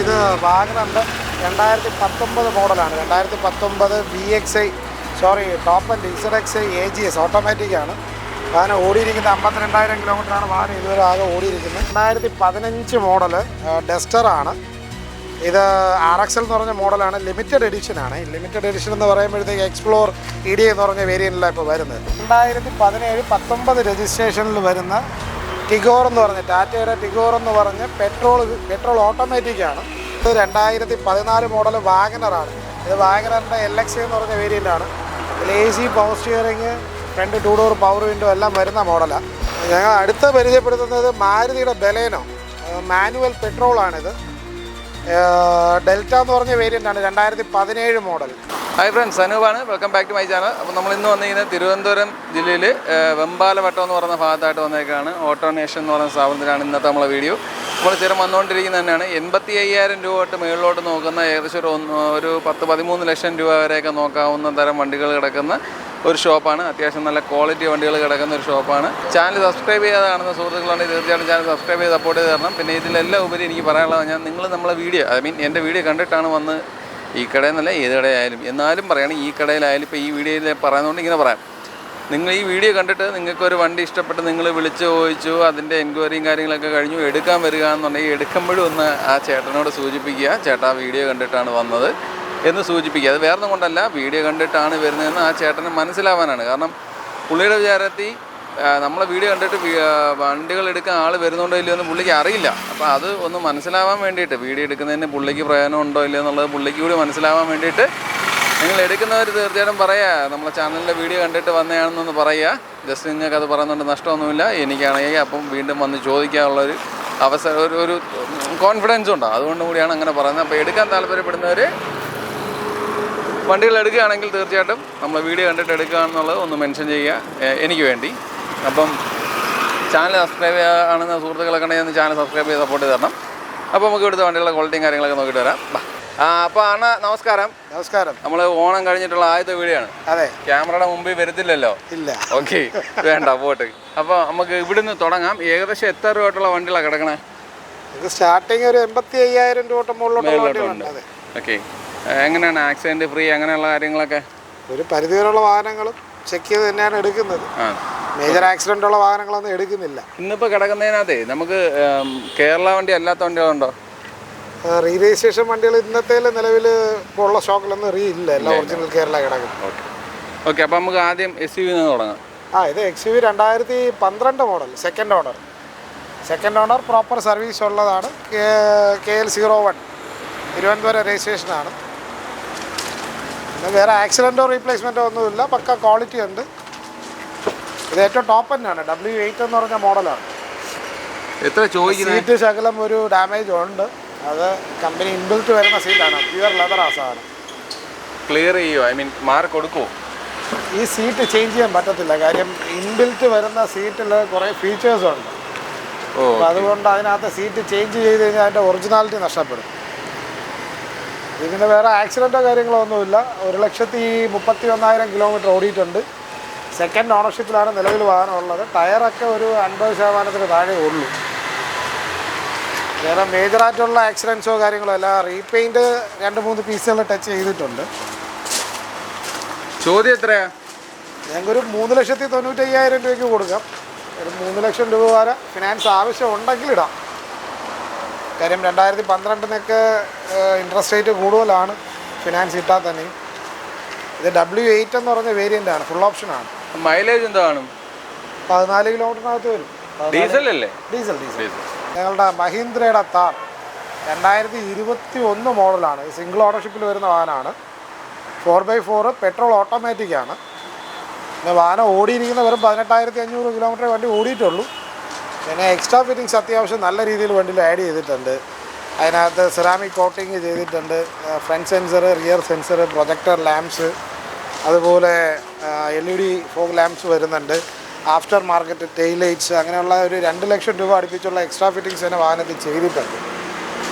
ഇത് വാഗണറിൻ്റെ 2019 മോഡലാണ്. 2019 VXI top and ZXi AGS ഓട്ടോമാറ്റിക്കാണ്. വാഹനം ഓടിയിരിക്കുന്നത് 52,000 കിലോമീറ്ററാണ് വാഹനം ഇതുവരെ ആകെ ഓടിയിരിക്കുന്നത്. 2015 മോഡല് ഡസ്റ്ററാണ്. ഇത് RXL എന്ന് പറഞ്ഞ മോഡലാണ്. ലിമിറ്റഡ് എഡിഷനാണ്. ലിമിറ്റഡ് എഡിഷൻ എന്ന് പറയുമ്പോഴത്തേക്ക് എക്സ്പ്ലോർ ED എന്ന് പറഞ്ഞ വേരിയൻറ്റിലാണ് ഇപ്പോൾ വരുന്നത്. 2017-19 രജിസ്ട്രേഷനിൽ വരുന്ന ടിഗോർ എന്ന് പറഞ്ഞ ടാറ്റയുടെ ടിഗോർ എന്ന് പറഞ്ഞ് പെട്രോൾ ഓട്ടോമാറ്റിക്കാണ്. ഇത് 2014 മോഡൽ വാഗനറാണ്. ഇത് വാഗനറിൻ്റെ LXi എന്ന് പറഞ്ഞ വേരിയൻ്റാണ്. ഇതിൽ AC power steering, front 2 door power window എല്ലാം വരുന്ന മോഡലാണ്. ഞങ്ങൾ അടുത്ത് പരിചയപ്പെടുത്തുന്നത് മാരുതിയുടെ ബലേനോ മാനുവൽ പെട്രോളാണിത്. ഡെൽറ്റ എന്ന് പറഞ്ഞ വേരിയൻ്റാണ്. 2017 മോഡൽ. ഹായ് ഫ്രണ്ട്സ്, അനൂപാണ്. Welcome back to my channel. അപ്പോൾ നമ്മൾ ഇന്ന് വന്നിരിക്കുന്നത് തിരുവനന്തപുരം ജില്ലയിൽ വെമ്പാലവട്ടം എന്ന് പറയുന്ന ഭാഗത്തായിട്ട് വന്നേക്കാണ്. ഓട്ടോനേഷൻ എന്ന് പറയുന്ന സ്ഥാപനത്തിലാണ് ഇന്നത്തെ നമ്മളെ വീഡിയോ. നമ്മൾ സ്ഥിരം വന്നുകൊണ്ടിരിക്കുന്നത് തന്നെയാണ്. 85,000 രൂപ തൊട്ട് മുകളിലോട്ട് നോക്കുന്ന ഏകദേശം ഒരു 10-13 ലക്ഷം രൂപ വരെയൊക്കെ നോക്കാവുന്ന തരം വണ്ടികൾ കിടക്കുന്ന ഒരു ഷോപ്പാണ്. അത്യാവശ്യം നല്ല ക്വാളിറ്റി വണ്ടികൾ കിടക്കുന്ന ഒരു ഷോപ്പാണ്. ചാനൽ സബ്സ്ക്രൈബ് ചെയ്യാതെ കാണുന്ന സുഹൃത്തുക്കളുണ്ടെങ്കിൽ തീർച്ചയായിട്ടും ചാനൽ സബ്സ്ക്രൈബ് ചെയ്ത് സപ്പോർട്ട് ചെയ്ത് തരണം. പിന്നെ ഇതിലെല്ലാം ഉപരി എനിക്ക് പറയാനുള്ളത്, നിങ്ങൾ നമ്മളെ വീഡിയോ എൻ്റെ വീഡിയോ കണ്ടിട്ടാണ് വന്ന് ഈ കടയിൽ നിന്നല്ല ഏത് കടയായാലും എന്നാലും പറയുകയാണ്, ഈ കടയിലായാലും ഇപ്പോൾ ഈ വീഡിയോയിൽ പറയുന്നതുകൊണ്ട് ഇങ്ങനെ പറയാം. നിങ്ങൾ ഈ വീഡിയോ കണ്ടിട്ട് നിങ്ങൾക്കൊരു വണ്ടി ഇഷ്ടപ്പെട്ട് നിങ്ങൾ വിളിച്ച് ചോദിച്ചു, അതിൻ്റെ എൻക്വയറിയും കാര്യങ്ങളൊക്കെ കഴിഞ്ഞു, എടുക്കാൻ വരിക എന്നുണ്ടെങ്കിൽ എടുക്കുമ്പോഴും ഒന്ന് ആ ചേട്ടനോട് സൂചിപ്പിക്കുക, ചേട്ടാ വീഡിയോ കണ്ടിട്ടാണ് വന്നത് എന്ന് സൂചിപ്പിക്കുക. അത് വേറൊന്നും കൊണ്ടല്ല, വീഡിയോ കണ്ടിട്ടാണ് വരുന്നതെന്ന് ആ ചേട്ടന് മനസ്സിലാവാനാണ്. കാരണം പുള്ളിയുടെ വിചാരത്തിൽ നമ്മളെ വീഡിയോ കണ്ടിട്ട് വണ്ടികൾ എടുക്കാൻ ആൾ വരുന്നുണ്ടോ ഇല്ലയോ എന്ന് പുള്ളിക്ക് അറിയില്ല. അപ്പോൾ അത് ഒന്ന് മനസ്സിലാവാൻ വേണ്ടിയിട്ട്, വീഡിയോ എടുക്കുന്നതിന് പുള്ളിക്ക് പ്രയോജനം ഉണ്ടോ ഇല്ലയോ എന്നുള്ളത് പുള്ളിക്ക് കൂടി മനസ്സിലാവാൻ വേണ്ടിയിട്ട് നിങ്ങൾ എടുക്കുന്നവർ തീർച്ചയായിട്ടും പറയുക, നമ്മളെ ചാനലിൻ്റെ വീഡിയോ കണ്ടിട്ട് വന്നതാണെന്നൊന്ന് പറയുക. ജസ്റ്റ് നിങ്ങൾക്കത് പറയുന്നുണ്ട് നഷ്ടമൊന്നുമില്ല. എനിക്കാണെങ്കിൽ അപ്പം വീണ്ടും വന്ന് ചോദിക്കാനുള്ളൊരു അവസരം, ഒരു കോൺഫിഡൻസും ഉണ്ടോ, അതുകൊണ്ട് കൂടിയാണ് അങ്ങനെ പറയുന്നത്. അപ്പോൾ എടുക്കാൻ താല്പര്യപ്പെടുന്നവർ വണ്ടികൾ എടുക്കുകയാണെങ്കിൽ തീർച്ചയായിട്ടും നമ്മൾ വീഡിയോ കണ്ടിട്ട് എടുക്കുക എന്നുള്ളത് ഒന്ന് മെൻഷൻ ചെയ്യുക എനിക്ക് വേണ്ടി. അപ്പം ചാനൽ സബ്സ്ക്രൈബ് ആണെന്ന സുഹൃത്തുക്കളൊക്കെ ഉണ്ടെങ്കിൽ ചാനൽ സബ്സ്ക്രൈബ് ചെയ്ത് സപ്പോർട്ട് തരണം. അപ്പോൾ നമുക്ക് ഇവിടുത്തെ വണ്ടികളുടെ ക്വാളിറ്റിയും കാര്യങ്ങളൊക്കെ നോക്കിയിട്ട് വരാം. അപ്പോൾ അണ്ണാ നമസ്കാരം. നമസ്കാരം. നമ്മൾ ഓണം കഴിഞ്ഞിട്ടുള്ള ആദ്യത്തെ വീഡിയോ ആണ്. അതെ, ക്യാമറയുടെ മുമ്പിൽ വരത്തില്ലല്ലോ. ഇല്ല, ഓക്കെ, വേണ്ട പോട്ട്. അപ്പോൾ നമുക്ക് ഇവിടുന്ന് തുടങ്ങാം. ഏകദേശം എത്ര രൂപ വണ്ടികളാണ് കിടക്കണേ? സ്റ്റാർട്ടിങ് ഒരു 85,000 രൂപ മുകളിലോട്ട്. ഓക്കെ, എങ്ങനെയാണ് ആക്സിഡന്റ് ഫ്രീ അങ്ങനെയുള്ള കാര്യങ്ങളൊക്കെ? ഒരു പരിധിവരെയുള്ള വാഹനങ്ങളും ചെക്ക് ചെയ്ത് തന്നെയാണ് എടുക്കുന്നത്. മേജർ ആക്സിഡന്റ് ഉള്ള വാഹനങ്ങളൊന്നും എടുക്കുന്നില്ല. ഇന്നിപ്പോൾ കിടക്കുന്നതിനകത്ത് നമുക്ക് കേരള വണ്ടി അല്ലാത്ത വണ്ടികളുണ്ടോ? റീ രജിസ്ട്രേഷൻ വണ്ടികൾ ഇന്നത്തെ നിലവിൽ ഇപ്പോൾ ഉള്ള സ്റ്റോക്കിലൊന്നും ഇല്ല. എല്ലാം ഒറിജിനൽ കേരള കിടക്കും. ഓക്കെ, അപ്പോൾ നമുക്ക് ആദ്യം SUV തുടങ്ങാം. ഇത് XUV 2012 model, second owner proper service ഉള്ളതാണ്. KL 01 തിരുവനന്തപുരം രജിസ്ട്രേഷനാണ്. പിന്നെ വേറെ ആക്സിഡൻറ്റോ റീപ്ലേസ്മെൻറ്റോ ഒന്നുമില്ല, പക്ക ക്വാളിറ്റി ഉണ്ട്. ഇത് ഏറ്റവും ടോപ്പ് തന്നെയാണ്. W8 എന്ന് പറഞ്ഞ മോഡലാണ്. എത്ര ചോദിക്കുന്നത്? സീറ്റ് ശകലം ഒരു ഡാമേജ് ഉണ്ട്. അത് കമ്പനി ഇൻബിൽറ്റ് വരുന്ന സീറ്റാണ്. പ്യുവർ ലെതർ ആസാണ്. ക്ലിയർ ചെയ്യുമോ? മാർക്ക് കൊടുക്കുമോ? ഈ സീറ്റ് ചേഞ്ച് ചെയ്യാൻ പറ്റത്തില്ല. കാര്യം ഇൻബിൽറ്റ് വരുന്ന സീറ്റിൽ കുറേ ഫീച്ചേഴ്സ് ഉണ്ട്. അപ്പോൾ അതുകൊണ്ട് അതിനകത്ത് സീറ്റ് ചേഞ്ച് ചെയ്ത് കഴിഞ്ഞാൽ അതിൻ്റെ ഒറിജിനാലിറ്റി നഷ്ടപ്പെടും. ഇതിന് വേറെ ആക്സിഡൻറ്റോ കാര്യങ്ങളോ ഒന്നുമില്ല. 1,31,000 കിലോമീറ്റർ ഓടിയിട്ടുണ്ട്. സെക്കൻഡ് ഓണർഷിപ്പിലാണ് നിലവിൽ വാഹനം ഉള്ളത്. ടയറൊക്കെ ഒരു 50% താഴെ ഉള്ളൂ. വേറെ മേജറായിട്ടുള്ള ആക്സിഡൻസോ കാര്യങ്ങളോ അല്ല. റീപെയിൻറ്റ് 2-3 പീസുകൾ ടച്ച് ചെയ്തിട്ടുണ്ട്. ചോദ്യം എത്രയാണ്? ഞങ്ങൾക്കൊരു 3,95,000 രൂപയ്ക്ക് കൊടുക്കാം. ഒരു 3 ലക്ഷം രൂപ വരെ ഫിനാൻസ് ആവശ്യം ഉണ്ടെങ്കിൽ ഇടാം. കാര്യം 2012 ഇൻട്രസ്റ്റ് റേറ്റ് കൂടുതലാണ് ഫിനാൻസ് കിട്ടാൻ തന്നെ. ഇത് W8 എന്ന് പറഞ്ഞ വേരിയൻ്റാണ്, ഫുൾ ഓപ്ഷനാണ്. മൈലേജ് എന്താ കാണും? 14 കിലോമീറ്ററിനകത്ത് വരും. ഡീസൽ അല്ലേ? ഡീസൽ. ഞങ്ങളുടെ മഹീന്ദ്രയുടെ താർ 2021 മോഡലാണ്. സിംഗിൾ ഓണർഷിപ്പിൽ വരുന്ന വാഹനമാണ്. 4x4 petrol ഓട്ടോമാറ്റിക്കാണ്. പിന്നെ വാഹനം ഓടിയിരിക്കുന്ന വെറും 18,500 കിലോമീറ്റർ വണ്ടി ഓടിയിട്ടുള്ളൂ. പിന്നെ എക്സ്ട്രാ ഫിറ്റിങ്സ് അത്യാവശ്യം നല്ല രീതിയിൽ വണ്ടിയിൽ ആഡ് ചെയ്തിട്ടുണ്ട്. അതിനകത്ത് സെറാമിക് കോട്ടിങ് ചെയ്തിട്ടുണ്ട്. Front sensor, rear sensor, projector lamps, അതുപോലെ LED ഫോഗ് ലാംപ്സ് വരുന്നുണ്ട്. ആഫ്റ്റർ മാർക്കറ്റ് ടെയിൽ ലൈറ്റ്സ്, അങ്ങനെയുള്ള ഒരു 2 ലക്ഷം രൂപ അടുപ്പിച്ചുള്ള എക്സ്ട്രാ ഫിറ്റിങ്സ് തന്നെ വാഹനത്തിൽ ചെയ്തിട്ടുണ്ട്.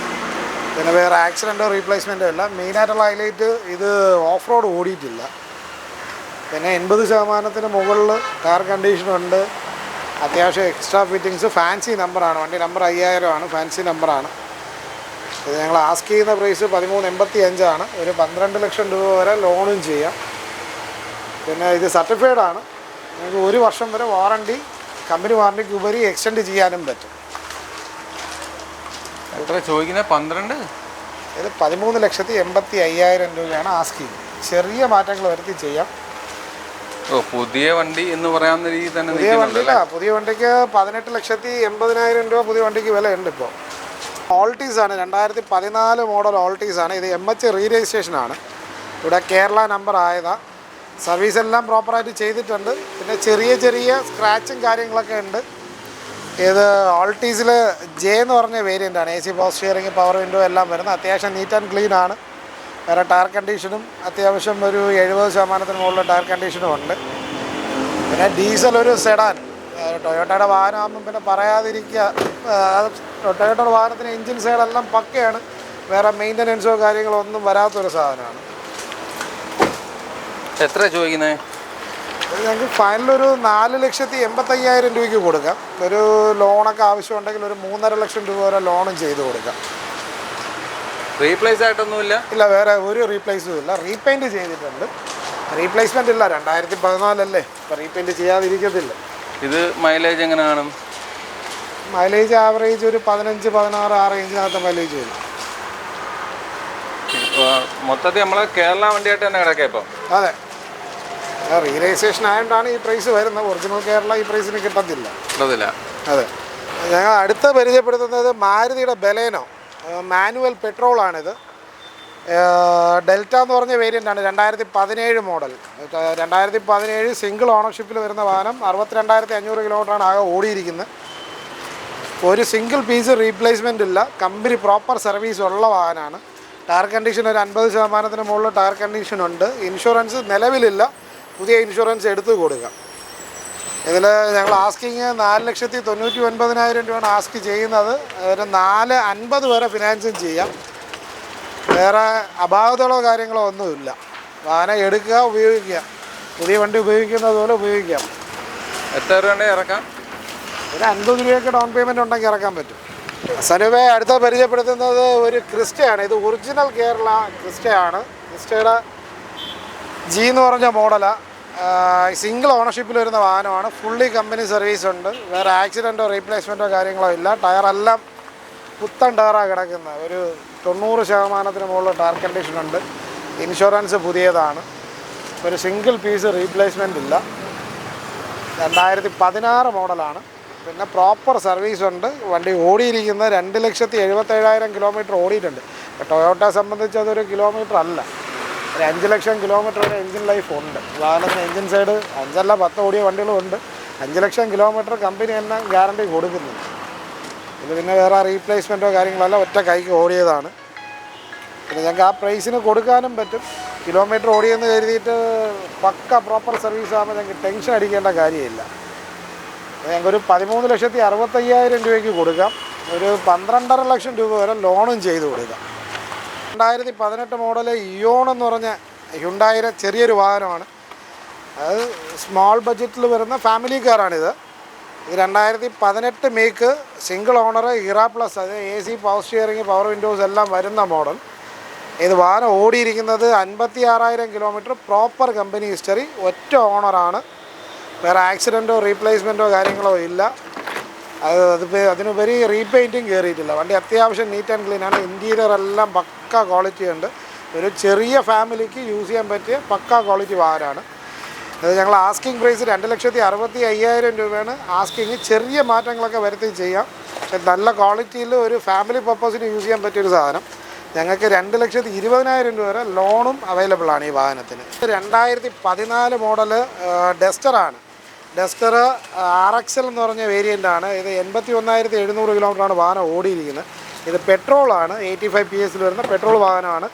പിന്നെ വേറെ ആക്സിഡൻറ്റോ റീപ്ലേസ്മെൻറ്റോ അല്ല. മെയിനായിട്ടുള്ള ഹൈലൈറ്റ് ഇത് ഓഫ് റോഡ് ഓടിയിട്ടില്ല. പിന്നെ 80% മുകളിൽ ടയർ കണ്ടീഷനുണ്ട്. അത്യാവശ്യം എക്സ്ട്രാ ഫിറ്റിങ്സ്. ഫാൻസി നമ്പറാണ് വണ്ടി. നമ്പർ 5000 ആണ്. ഫാൻസി നമ്പറാണ്. ഇത് ഞങ്ങൾ ആസ്ക് ചെയ്യുന്ന പ്രൈസ് 13.85 ഒരു 12 ലക്ഷം രൂപ വരെ ലോണും ചെയ്യാം. പിന്നെ ഇത് സർട്ടിഫൈഡ് ആണ്. നിങ്ങൾക്ക് 1 വർഷം വരെ വാറണ്ടി, കമ്പനി വാറണ്ടിക്ക് ഉപരി എക്സ്റ്റെൻഡ് ചെയ്യാനും പറ്റും. എത്ര ചോദിക്കുന്നത്? 12? ഇത് 13,85,000 രൂപയാണ് ആസ്ക് ചെയ്യുന്നത്. ചെറിയ മാറ്റങ്ങൾ വരുത്തി ചെയ്യാം. പുതിയ വണ്ടി എന്ന് പറയാവുന്ന രീതിയിൽ തന്നെ പുതിയ വണ്ടിയില്ല, പുതിയ വണ്ടിക്ക് 18,80,000 രൂപ പുതിയ വണ്ടിക്ക് വില ഉണ്ട്. ഇപ്പോൾ ഓൾട്ടീസാണ്, 2014 മോഡൽ ഓൾട്ടീസാണ്. ഇത് MH റീ രജിസ്ട്രേഷനാണ്. ഇവിടെ കേരള നമ്പർ ആയതാണ്. സർവീസ് എല്ലാം പ്രോപ്പറായിട്ട് ചെയ്തിട്ടുണ്ട്. പിന്നെ ചെറിയ ചെറിയ സ്ക്രാച്ചും കാര്യങ്ങളൊക്കെ ഉണ്ട്. ഇത് ഓൾട്ടീസിൽ ജെ എന്ന് പറഞ്ഞ വേരിയൻ്റാണ്. AC power steering, power window എല്ലാം വരുന്നത്. അത്യാവശ്യം നീറ്റ് ആൻഡ് ക്ലീൻ ആണ്. വേറെ ടയർ കണ്ടീഷനും അത്യാവശ്യം ഒരു 70% മുകളിൽ ടയർ കണ്ടീഷനും ഉണ്ട്. പിന്നെ ഡീസൽ ഒരു സെഡാൻ, ടൊയോട്ടയുടെ വാഹനമാകുമ്പം പിന്നെ പറയാതിരിക്കുക. ടൊയോട്ടയുടെ വാഹനത്തിന് എൻജിൻ സൈഡെല്ലാം പക്കയാണ്. വേറെ മെയിൻ്റനൻസോ കാര്യങ്ങളോ ഒന്നും വരാത്തൊരു സാധനമാണ്. എത്ര ചോദിക്കുന്നത്? ഞങ്ങൾക്ക് ഫൈനലൊരു 4,85,000 രൂപയ്ക്ക് കൊടുക്കാം. ഒരു ലോണൊക്കെ ആവശ്യമുണ്ടെങ്കിൽ ഒരു 3.5 ലക്ഷം രൂപ വരെ ലോണും ചെയ്ത് കൊടുക്കാം. റീപ്ലേസ് ആയിട്ടൊന്നുമില്ല? ഇല്ല, വേറെ ഒരു റീപ്ലേസും ഇല്ല. റീപെയിൻറ്റ് ചെയ്തിട്ടുണ്ട്. റീപ്ലേസ്മെൻ്റ് ഇല്ല, 2014 ഇപ്പോൾ റീപെയിൻറ്റ് ചെയ്യാതിരിക്കത്തില്ല. ഇത് മൈലേജ് എങ്ങനെ കാണും? മൈലേജ് ആവറേജ് ഒരു 15-16 ആ റേഞ്ചിനകത്ത് മൈലേജ് വരും. മൊത്തത്തിൽ നമ്മളെ കേരള വണ്ടിയായിട്ട് തന്നെ കിടക്കുക ഇപ്പോൾ. അതെ, റീ രജിസ്ട്രേഷൻ ആയതുകൊണ്ടാണ് ഈ പ്രൈസ് വരുന്നത്. ഒറിജിനൽ കേരള ഈ പ്രൈസിന് കിട്ടത്തില്ല. അതെ. ഞങ്ങൾ അടുത്ത് പരിചയപ്പെടുത്തുന്നത് മാരുതിയുടെ ബലേനോ മാനുവൽ പെട്രോളാണിത്. ഡെൽറ്റ എന്ന് പറഞ്ഞ വേരിയൻ്റാണ്. 2017 മോഡൽ. 2017 സിംഗിൾ ഓണർഷിപ്പിൽ വരുന്ന വാഹനം. 62,500 കിലോമീറ്ററാണ് ആകെ ഓടിയിരിക്കുന്നത്. ഒരു സിംഗിൾ പീസ് റീപ്ലേസ്മെൻ്റ് ഇല്ല. കമ്പനി പ്രോപ്പർ സർവീസ് ഉള്ള വാഹനമാണ്. ടയർ കണ്ടീഷൻ ഒരു 50% മുകളിൽ ടയർ കണ്ടീഷനുണ്ട്. ഇൻഷുറൻസ് നിലവിലില്ല, പുതിയ ഇൻഷുറൻസ് എടുത്തു കൊടുക്കാം. ഇതിൽ ഞങ്ങൾ ആസ്കിങ് 4,99,000 രൂപയാണ് ആസ്ക് ചെയ്യുന്നത്. ഒരു 4,50 വരെ ഫിനാൻസും ചെയ്യാം. വേറെ അപാകതകളോ കാര്യങ്ങളോ ഒന്നുമില്ല. വാഹനം എടുക്കുക, ഉപയോഗിക്കുക, പുതിയ വണ്ടി ഉപയോഗിക്കുന്നത് പോലെ ഉപയോഗിക്കാം. എത്ര രൂപ ഇറക്കാം? ഒരു 50 രൂപയൊക്കെ ഡൗൺ പേയ്മെൻറ്റ് ഉണ്ടെങ്കിൽ ഇറക്കാൻ പറ്റും. സനുവെ അടുത്ത പരിചയപ്പെടുത്തുന്നത് ഒരു ക്രിസ്റ്റയാണ്. ഇത് ഒറിജിനൽ കേരള ക്രിസ്റ്റയാണ്. ക്രിസ്റ്റയുടെ ജി എന്ന് പറഞ്ഞ മോഡലാണ്. സിംഗിൾ ഓണർഷിപ്പിൽ വരുന്ന വാഹനമാണ്. ഫുള്ളി കമ്പനി സർവീസ് ഉണ്ട്. വേറെ ആക്സിഡൻറ്റോ റീപ്ലേസ്മെൻറ്റോ കാര്യങ്ങളോ ഇല്ല. ടയറെല്ലാം പുത്തൻ ടയറാണ് കിടക്കുന്നത്. ഒരു 90% മുകളിൽ ടയർ കണ്ടീഷനുണ്ട്. ഇൻഷുറൻസ് പുതിയതാണ്. ഒരു സിംഗിൾ പീസ് റീപ്ലേസ്മെൻ്റ് ഇല്ല. 2016 മോഡലാണ്. പിന്നെ പ്രോപ്പർ സർവീസ് ഉണ്ട്. വണ്ടി ഓടിയിരിക്കുന്ന 2,77,000 കിലോമീറ്റർ ഓടിയിട്ടുണ്ട്. ടൊയോട്ടയെ സംബന്ധിച്ച് അതൊരു കിലോമീറ്റർ അല്ല, ഒരു 5 ലക്ഷം കിലോമീറ്റർ വരെ എൻജിൻ ലൈഫ് ഉണ്ട്. വാഹനത്തിന് എൻജിൻ സൈഡ് 5 അല്ല 10 ഓടിയ വണ്ടികളുണ്ട്. 5 ലക്ഷം കിലോമീറ്റർ കമ്പനി തന്നെ ഗ്യാരണ്ടി കൊടുക്കുന്നുണ്ട്. ഇത് പിന്നെ വേറെ റീപ്ലേസ്മെൻറ്റോ കാര്യങ്ങളല്ല, ഒറ്റ കൈക്ക് ഓടിയതാണ്. പിന്നെ ഞങ്ങൾക്ക് ആ പ്രൈസിന് കൊടുക്കാനും പറ്റും. കിലോമീറ്റർ ഓടിയെന്ന് കരുതിയിട്ട് പക്ക പ്രോപ്പർ സർവീസ് ആകുമ്പോൾ ഞങ്ങൾക്ക് ടെൻഷൻ അടിക്കേണ്ട കാര്യമില്ല. ഞങ്ങൾക്കൊരു 13,65,000 രൂപയ്ക്ക് കൊടുക്കാം. ഒരു 12.5 ലക്ഷം രൂപ വരെ ലോണും ചെയ്ത് കൊടുക്കാം. 2018 മോഡൽ ഇയോൺ എന്ന് പറഞ്ഞ ഹ്യുണ്ടായിയുടെ ചെറിയൊരു വാഹനമാണ്. അത് സ്മോൾ ബഡ്ജറ്റിൽ വരുന്ന ഫാമിലി കാറാണിത്. ഇത് 2018 മേക്ക്, സിംഗിൾ ഓണർ, ഇറ പ്ലസ്, അത് AC power steering, power Windows എല്ലാം വരുന്ന മോഡൽ. ഇത് വാഹനം ഓടിയിരിക്കുന്നത് 56,000 കിലോമീറ്റർ. പ്രോപ്പർ കമ്പനി ഹിസ്റ്ററി, ഒറ്റ ഓണറാണ്. വേറെ ആക്സിഡൻറ്റോ റീപ്ലേസ്മെൻറ്റോ കാര്യങ്ങളോ ഇല്ല. അതിനുപരി റീപെയിൻറ്റിങ് കയറിയിട്ടില്ല. വണ്ടി അത്യാവശ്യം നീറ്റ് ആൻഡ് ക്ലീൻ ആണ്. ഇൻറ്റീരിയർ എല്ലാം പക്ക ക്വാളിറ്റി ഉണ്ട്. ഒരു ചെറിയ ഫാമിലിക്ക് യൂസ് ചെയ്യാൻ പറ്റിയ പക്ക ക്വാളിറ്റി വാഹനമാണ്. അത് ഞങ്ങൾ ആസ്കിങ് പ്രൈസ് 2,65,000 രൂപയാണ് ആസ്കിങ്. ചെറിയ മാറ്റങ്ങളൊക്കെ വരുത്തി ചെയ്യാം. പക്ഷെ നല്ല ക്വാളിറ്റിയിൽ ഒരു ഫാമിലി പർപ്പസിന് യൂസ് ചെയ്യാൻ പറ്റിയൊരു സാധനം. ഞങ്ങൾക്ക് 2,20,000 രൂപ വരെ ലോണും അവൈലബിൾ ആണ് ഈ വാഹനത്തിന്. 2014 മോഡൽ ഡസ്റ്ററാണ്. ഡസ്റ്റർ RXL എന്ന് പറഞ്ഞ വേരിയൻ്റാണ്. ഇത് 81,700 കിലോമീറ്ററാണ് വാഹനം ഓടിയിരിക്കുന്നത്. ഇത് പെട്രോളാണ്. 85 PS വരുന്ന പെട്രോൾ വാഹനമാണ്.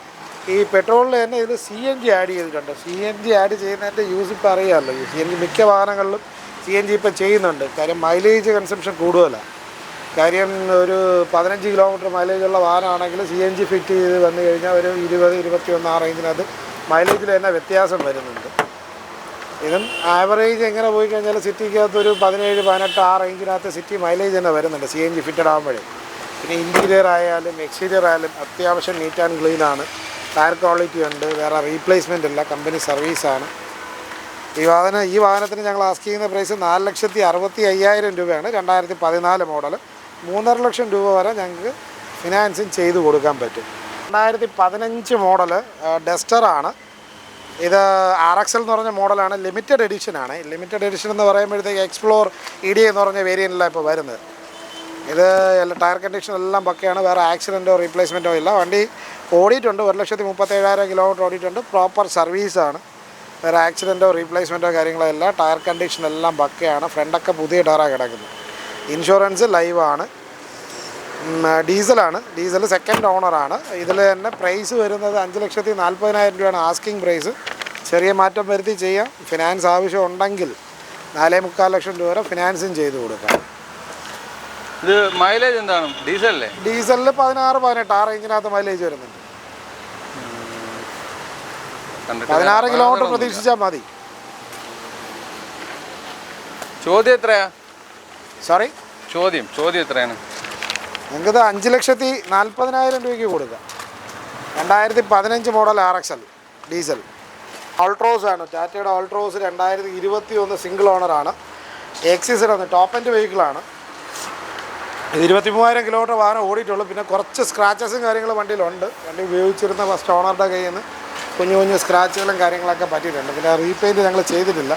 ഈ പെട്രോളിൽ തന്നെ ഇതിൽ CNG ആഡ് ചെയ്തിട്ടുണ്ട്. CNG ആഡ് ചെയ്യുന്നതിൻ്റെ യൂസ് ഇപ്പോൾ അറിയാമല്ലോ. ഈ CNG മിക്ക വാഹനങ്ങളിലും CNG ഇപ്പോൾ ചെയ്യുന്നുണ്ട്. കാര്യം മൈലേജ് കൺസംഷൻ കൂടുതലാണ്. കാര്യം ഒരു 15 കിലോമീറ്റർ മൈലേജുള്ള വാഹനമാണെങ്കിൽ CNG ഫിറ്റ് ചെയ്ത് വന്നു കഴിഞ്ഞാൽ ഒരു 20-21 ആ റേഞ്ചിനകത്ത് മൈലേജിൽ തന്നെ വ്യത്യാസം വരുന്നുണ്ട്. ഇതും ആവറേജ് എങ്ങനെ പോയി കഴിഞ്ഞാൽ സിറ്റിക്കകത്ത് ഒരു 17-18 ആ റേഞ്ചിനകത്ത് സിറ്റി മൈലേജ് തന്നെ വരുന്നുണ്ട് CNG ഫിറ്റഡ് ആകുമ്പോഴേ. പിന്നെ ഇൻറ്റീരിയർ ആയാലും എക്സ്റ്റീരിയർ ആയാലും അത്യാവശ്യം നീറ്റ് ആൻഡ് ക്ലീൻ ആണ്. ടയർ ക്വാളിറ്റി ഉണ്ട്, വേറെ റീപ്ലേസ്മെൻ്റ് ഇല്ല, കമ്പനി സർവീസാണ്. ഈ വാഹനത്തിന് ഞങ്ങൾ ആസ്ക് ചെയ്യുന്ന പ്രൈസ് 4,65,000 രൂപയാണ്. 2014 മോഡൽ. 3.5 ലക്ഷം രൂപ വരെ ഞങ്ങൾക്ക് ഫിനാൻസിങ് ചെയ്ത് കൊടുക്കാൻ പറ്റും. 2015 മോഡൽ ഡസ്റ്ററാണ്. ഇത് RXL എന്ന് പറഞ്ഞ മോഡലാണ്. ലിമിറ്റഡ് എഡിഷനാണ്. ലിമിറ്റഡ് എഡിഷൻ എന്ന് പറയുമ്പോഴത്തേക്ക് എക്സ്പ്ലോർ ED എന്ന് പറഞ്ഞ വേരിയൻറ്റിലാണ് ഇപ്പോൾ വരുന്നത്. ഇത് ടയർ കണ്ടീഷൻ എല്ലാം പക്കയാണ്. വേറെ ആക്സിഡൻറ്റോ റീപ്ലേസ്മെൻറ്റോ ഇല്ല. വണ്ടി ഓടിയിട്ടുണ്ട്. 1,37,000 കിലോമീറ്റർ ഓടിയിട്ടുണ്ട്. പ്രോപ്പർ സർവീസാണ്. വേറെ ആക്സിഡൻറ്റോ റീപ്ലേസ്മെൻറ്റോ കാര്യങ്ങളോ ഇല്ല. ടയർ കണ്ടീഷൻ എല്ലാം പക്കയാണ്. ഫ്രണ്ടൊക്കെ പുതിയ ടയറാണ് കിടക്കുന്നത്. ഇൻഷുറൻസ് ലൈവാണ്. ഡീസലാണ്. ഡീസൽ സെക്കൻഡ് ഓണറാണ്. ഇതിൽ തന്നെ പ്രൈസ് വരുന്നത് 5,40,000 രൂപയാണ് ആസ്കിങ് പ്രൈസ്. ചെറിയ മാറ്റം വരുത്തി ചെയ്യാം. ഫിനാൻസ് ആവശ്യം ഉണ്ടെങ്കിൽ 4.25 ലക്ഷം രൂപ വരെ ഫിനാൻസും ചെയ്ത് കൊടുക്കാം. ഇത് മൈലേജ് എന്താണ്? ഡീസലല്ലേ? ഡീസലിൽ 16-18 ആ റേഞ്ചിനകത്ത് മൈലേജ് വരുന്നുണ്ട്. 16 കിലോമീറ്റർ പ്രതീക്ഷിച്ചാൽ മതി. ചോദ്യം എത്രയാ? സോറി, ചോദ്യം എത്രയാണ്? നിങ്ങൾക്കിത് 5,40,000 രൂപയ്ക്ക് കൊടുക്കാം. 2015 മോഡൽ RXL ഡീസൽ. ഓൾട്രോസ് ആണ്. ടാറ്റയുടെ ഓൾട്രോസ് 2021 സിംഗിൾ ഓണറാണ്. എക്സിസിലാണ്. ടോപ്പ് എൻഡ് വെഹിക്കിളാണ്. 23,000 കിലോമീറ്റർ വാഹനം ഓടിയിട്ടുള്ളൂ. പിന്നെ കുറച്ച് സ്ക്രാച്ചസും കാര്യങ്ങളും വണ്ടിയിലുണ്ട്. വണ്ടി ഉപയോഗിച്ചിരുന്ന ഫസ്റ്റ് ഓണറുടെ കയ്യിൽ നിന്ന് കുഞ്ഞു സ്ക്രാച്ചുകളും കാര്യങ്ങളൊക്കെ പറ്റിയിട്ടുണ്ട്. പിന്നെ റീപെയിൻറ്റ് ഞങ്ങൾ ചെയ്തിട്ടില്ല.